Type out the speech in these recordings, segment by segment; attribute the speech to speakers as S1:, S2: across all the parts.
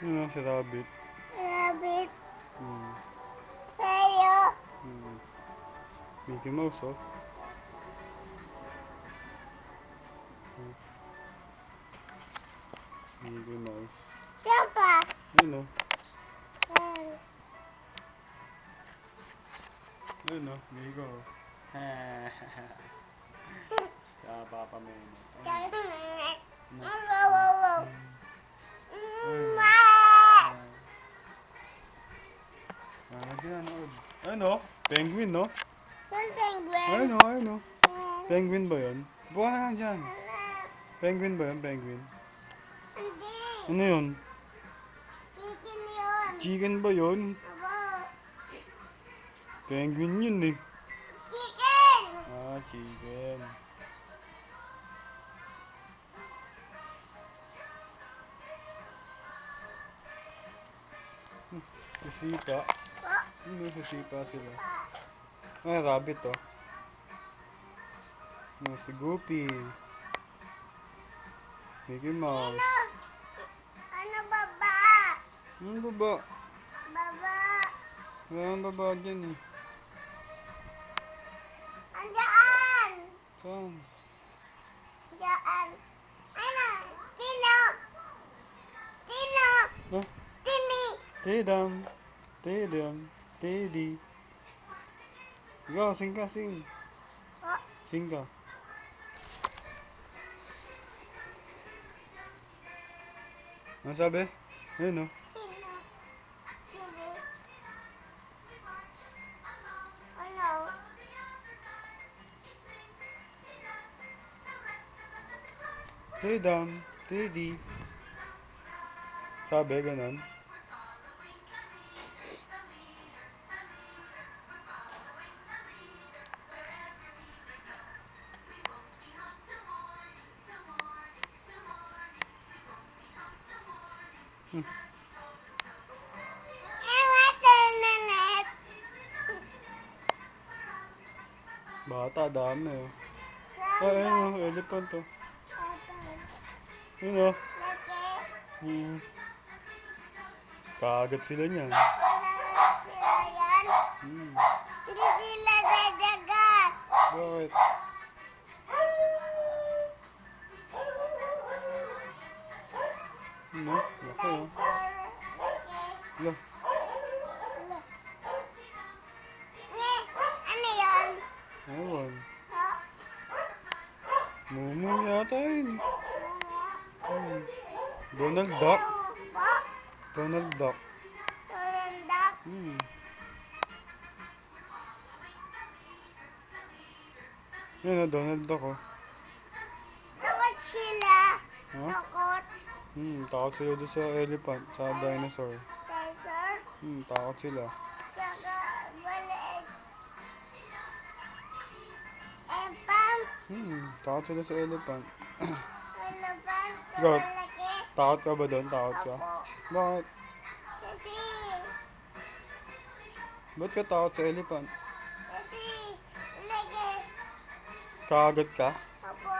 S1: Ano si Rabbit?
S2: Rabbit.
S1: Hmm.
S2: Tayo.
S1: Hmm. Mickey Mouse, oh. Mickey Mouse.
S2: Siapa?
S1: Ayun, oh. Ayun, oh. Migo, oh. Sa Papa Memo. Ayun. Ayun, oh. Hindi na nood. Ayun, oh. Penguin, no?
S2: Saan penguin?
S1: Ayun, oh. Ayun, oh. Penguin ba yun? Buha na dyan. Penguin ba yun? Penguin.
S2: Hindi.
S1: Ano yun?
S2: Chicken yun.
S1: Chicken ba yun?
S2: Abo.
S1: Penguin yun, eh.
S2: Chicken.
S1: Ah, chicken. Sisipa. Ano, sisipa sila. Ay, rabbit, oh. Ano, si Goofy. Mickey Mouse.
S2: Ano baba?
S1: Ano baba?
S2: Baba.
S1: Wala ang baba dyan, eh.
S2: Andyan.
S1: Saan?
S2: Andyan. Ano? Tino. Tino.
S1: Ah,
S2: Tini.
S1: Tedam. Tedam. Teddy. Ikaw, sing ka, sing.
S2: Oh.
S1: Sing ka. Ano sabi? Ayun, oh.
S2: Tino. Tini. Ano?
S1: Tedam. Teddy. Sabi, ganun. Bata, dami, oh. Ay, ayun, oh. Elephant, oh. Ayun, oh. Hmm. Kagat sila niyan.
S2: Wala sila yan.
S1: Hmm.
S2: Hindi sila dadagat.
S1: Bakit? Ano? Laki, oh. Lo.
S2: Ano yan?
S1: Ewan.
S2: Oh,
S1: Mumu yata yun. Hmm. Donald Duck.
S2: po?
S1: Donald Duck.
S2: Turandak?
S1: Hmm. Yan, oh. Donald Duck, oh.
S2: Takot sila.
S1: Ha?
S2: Takot.
S1: Takot sila doon sa elephant, sa dinosaur.
S2: Dinosaur.
S1: Takot sila.
S2: Tsaka maliit. Empang.
S1: Takot sila sa elephant.
S2: Elephant.
S1: Goat.
S2: Malaki.
S1: Takot ka ba doon? Takot ka?
S2: Opo.
S1: Bakit?
S2: Kasi.
S1: Ba't ka takot sa elephant?
S2: Kasi. Lagi.
S1: Kagat ka?
S2: Opo.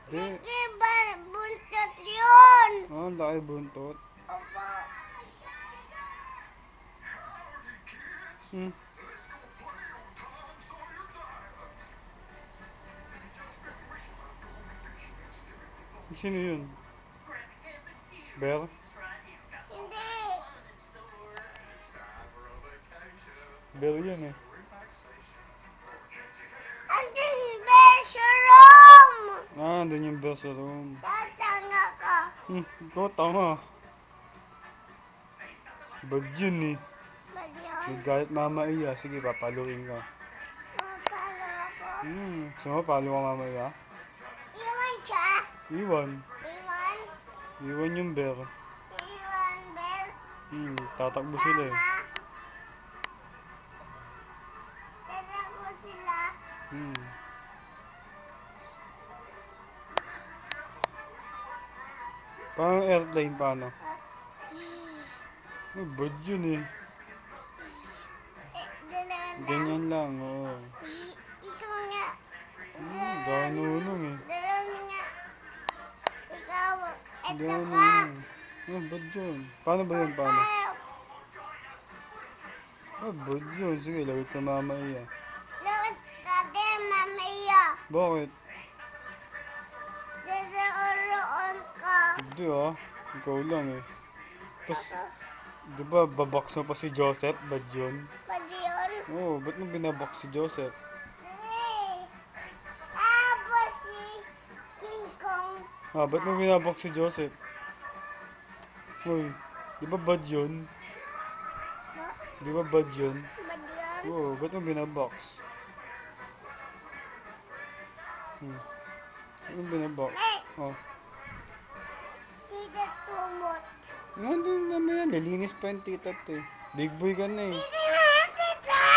S1: Di.
S2: Lagi ba buntot yun?
S1: Ah, laki buntot.
S2: Opo.
S1: Hmm. Sino yun? Bear?
S2: Hindi.
S1: Bear yun, eh.
S2: Andun ba sa room?
S1: Ah, andun yung bear sa room.
S2: Tatanga ka.
S1: Ikaw tama. Bad yun, eh.
S2: Ba't yun?
S1: Naggalit mama iya. Sige, papaluin ka.
S2: Mapalo ako.
S1: Gusto mo, palo ka mama iya?
S2: Iwan siya.
S1: Iwan.
S2: Iwan.
S1: Iwan yung bear.
S2: Iwan bell.
S1: Tatakbo sila, eh.
S2: Tama. Tatakbo sila.
S1: Parang airplane, paano? Bad yun, eh.
S2: Dalawa.
S1: Ganyan lang, oo.
S2: Ikaw nga.
S1: Danunong, eh.
S2: Dalawa nga. Ikaw. Ito ka.
S1: Danunong. Ba't yun? Paano ba yun? Paano? Ba't yun? Sige, lawit ka mama iya.
S2: Look at there, mamaya.
S1: Bakit?
S2: Dadaroon ka.
S1: Hindi ah. Ikaw lang eh. Tapos, di ba babaks mo pa si Joseph? Ba't yun?
S2: Pwede yun.
S1: Oo, ba't mo binabaks si Joseph?
S2: Hey. Tapos si King Kong.
S1: Ba't mo binabaks si Joseph? Uy, di ba bad yun? Di ba bad yun?
S2: Pwede yun.
S1: Oo, ba't mo binabaks? Ba't mo binabaks?
S2: Hey.
S1: Oh.
S2: Tita Tumot.
S1: Nandun mamaya, nalinis pa yung titat eh. Big boy ka na eh.
S2: Tita!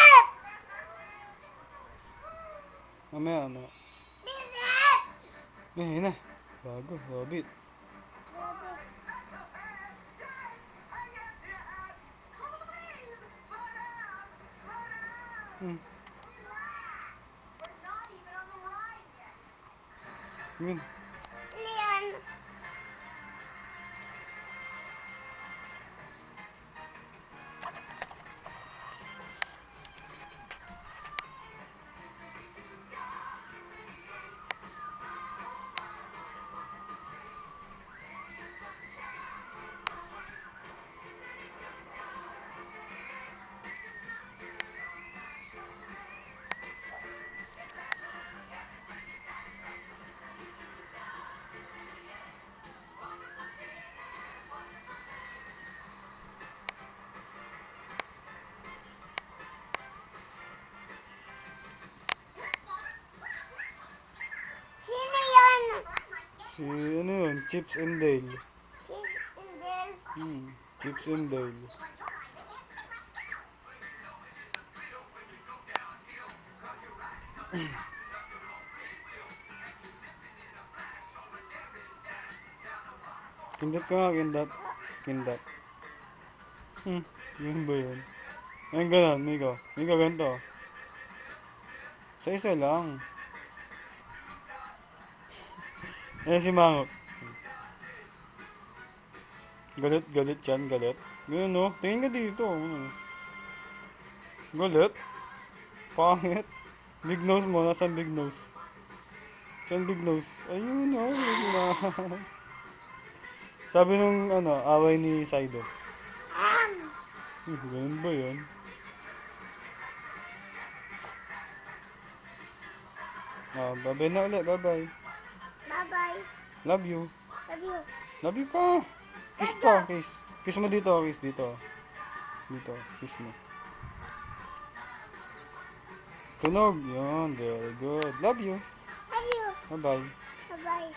S1: Mamaya, mamaya.
S2: Tita!
S1: Yun na. Bago, rabbit. Yun.
S2: Leon. Sino yun?
S1: Si ano yun, Chips and Dale.
S2: Chief Indel.
S1: Chips and Dale. Kindat ka nga, kindat. Kindat. Yun ba yun? Ayun ganun, Miko. Miko, ganito. Sa isa lang. Ayan si Mangot. Galit, galit yan, galit. Ganun no? Tingin ka dito. Galit? Pangit? Big nose mo, nasaan big nose? Saan big nose? Ayun o, yun na. Sabi nung away ni Saido. Ganun ba yun? Bye-bye na ulit, bye-bye.
S2: Bye-bye.
S1: Love you.
S2: Love you.
S1: Love you pa. Kiss pa, kiss. Kiss mo dito, kiss dito. Dito, kiss mo. Tunog. Yun, very good. Love you.
S2: Love you.
S1: Bye-bye.
S2: Bye-bye.